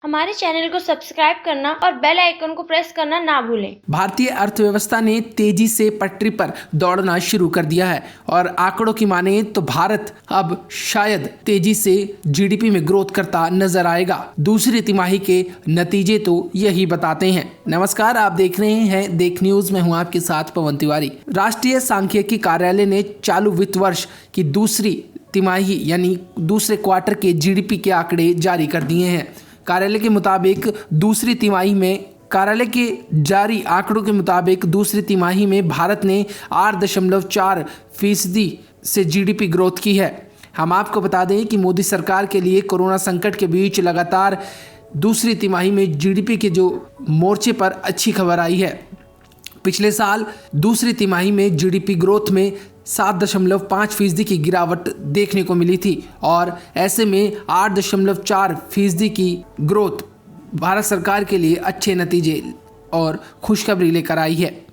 हमारे चैनल को सब्सक्राइब करना और बेल आइकन को प्रेस करना ना भूलें। भारतीय अर्थव्यवस्था ने तेजी से पटरी पर दौड़ना शुरू कर दिया है और आंकड़ों की माने तो भारत अब शायद तेजी से जीडीपी में ग्रोथ करता नजर आएगा। दूसरी तिमाही के नतीजे तो यही बताते हैं। नमस्कार, आप देख रहे हैं देख न्यूज में हूं आपके साथ पवन तिवारी। राष्ट्रीय सांख्यिकी कार्यालय ने चालू वित्त वर्ष की दूसरी तिमाही यानी दूसरे क्वार्टर के जीडीपी के आंकड़े जारी कर दिए हैं। कार्यालय के मुताबिक दूसरी तिमाही में कार्यालय के जारी आंकड़ों के मुताबिक दूसरी तिमाही में भारत ने 8.4% से जीडीपी ग्रोथ की है। हम आपको बता दें कि मोदी सरकार के लिए कोरोना संकट के बीच लगातार दूसरी तिमाही में जीडीपी के जो मोर्चे पर अच्छी खबर आई है। पिछले साल दूसरी तिमाही में जीडीपी ग्रोथ में 7.5% की गिरावट देखने को मिली थी और ऐसे में 8.4% की ग्रोथ भारत सरकार के लिए अच्छे नतीजे और खुशखबरी लेकर आई है।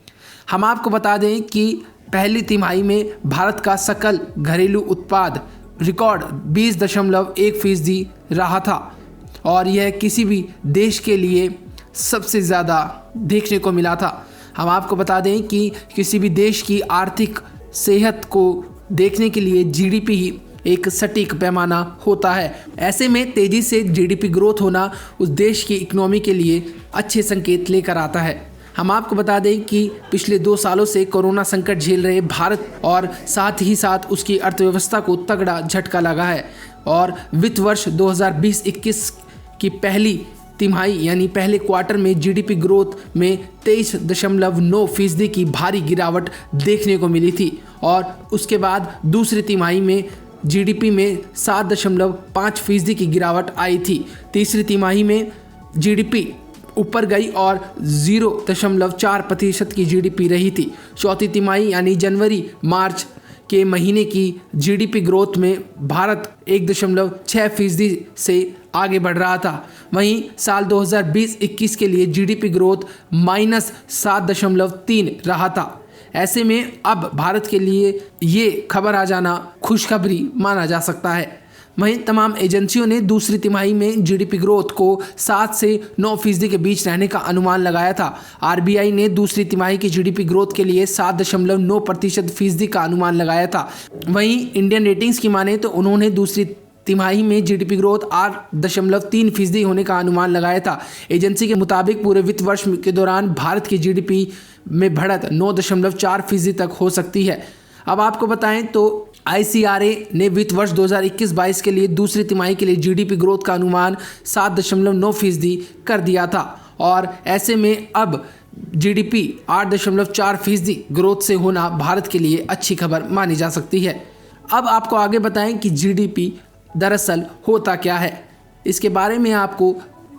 हम आपको बता दें कि पहली तिमाही में भारत का सकल घरेलू उत्पाद रिकॉर्ड 20.1% रहा था और यह किसी भी देश के लिए सबसे ज़्यादा देखने को मिला था। हम आपको बता दें कि किसी भी देश की आर्थिक सेहत को देखने के लिए जीडीपी ही एक सटीक पैमाना होता है। ऐसे में तेजी से जीडीपी ग्रोथ होना उस देश की इकोनॉमी के लिए अच्छे संकेत लेकर आता है। हम आपको बता दें कि पिछले 2 सालों से कोरोना संकट झेल रहे भारत और साथ ही साथ उसकी अर्थव्यवस्था को तगड़ा झटका लगा है और वित्त वर्ष 2020-21 की पहली तिमाही यानी पहले क्वार्टर में जीडीपी ग्रोथ में 23.9% की भारी गिरावट देखने को मिली थी और उसके बाद दूसरी तिमाही में जीडीपी में 7.5% की गिरावट आई थी। तीसरी तिमाही में जीडीपी ऊपर गई और 0.4% की जीडीपी रही थी। चौथी तिमाही यानी जनवरी मार्च के महीने की जीडीपी ग्रोथ में भारत 1.6% से आगे बढ़ रहा था। वहीं साल 2020-21 के लिए जीडीपी ग्रोथ -7.3 रहा था। ऐसे में अब भारत के लिए ये खबर आ जाना खुशखबरी माना जा सकता है। वहीं तमाम एजेंसियों ने दूसरी तिमाही में जीडीपी ग्रोथ को 7 से 9% के बीच रहने का अनुमान लगाया था। आरबीआई ने दूसरी तिमाही की जीडीपी ग्रोथ के लिए 7.9% का अनुमान लगाया था। वहीं इंडियन रेटिंग्स की माने तो उन्होंने दूसरी तिमाही में जीडीपी ग्रोथ 8.3% होने का अनुमान लगाया था। एजेंसी के मुताबिक पूरे वित्त वर्ष के दौरान भारत की जीडीपी में बढ़त 9.4% तक हो सकती है। अब आपको बताएं तो ICRA ने वित्त वर्ष 2021-22 के लिए दूसरी तिमाही के लिए जीडीपी ग्रोथ का अनुमान 7.9% कर दिया था और ऐसे में अब जीडीपी 8.4% ग्रोथ से होना भारत के लिए अच्छी खबर मानी जा सकती है। अब आपको आगे बताएं कि जीडीपी दरअसल होता क्या है। इसके बारे में आपको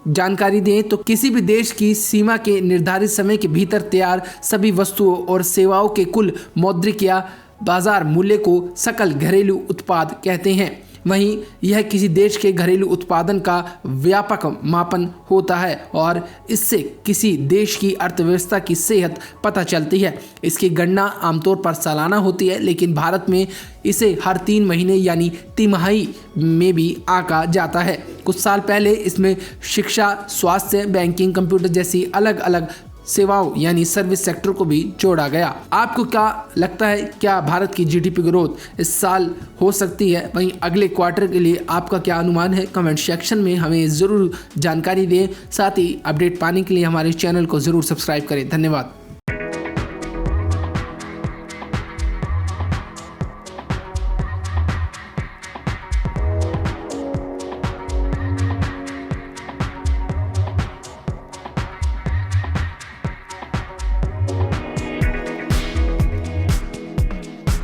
जानकारी दें तो किसी भी देश की सीमा के निर्धारित समय के भीतर तैयार सभी वस्तुओं और सेवाओं के कुल मौद्रिक या बाजार मूल्य को सकल घरेलू उत्पाद कहते हैं। वहीं यह किसी देश के घरेलू उत्पादन का व्यापक मापन होता है और इससे किसी देश की अर्थव्यवस्था की सेहत पता चलती है। इसकी गणना आमतौर पर सालाना होती है, लेकिन भारत में इसे हर 3 महीने यानी तिमाही में भी आंका जाता है। कुछ साल पहले इसमें शिक्षा, स्वास्थ्य, बैंकिंग, कंप्यूटर जैसी अलग अलग सेवाओं यानी सर्विस सेक्टर को भी जोड़ा गया। आपको क्या लगता है, क्या भारत की जीडीपी ग्रोथ इस साल हो सकती है? वहीं अगले क्वार्टर के लिए आपका क्या अनुमान है? कमेंट सेक्शन में हमें ज़रूर जानकारी दें। साथ ही अपडेट पाने के लिए हमारे चैनल को ज़रूर सब्सक्राइब करें। धन्यवाद।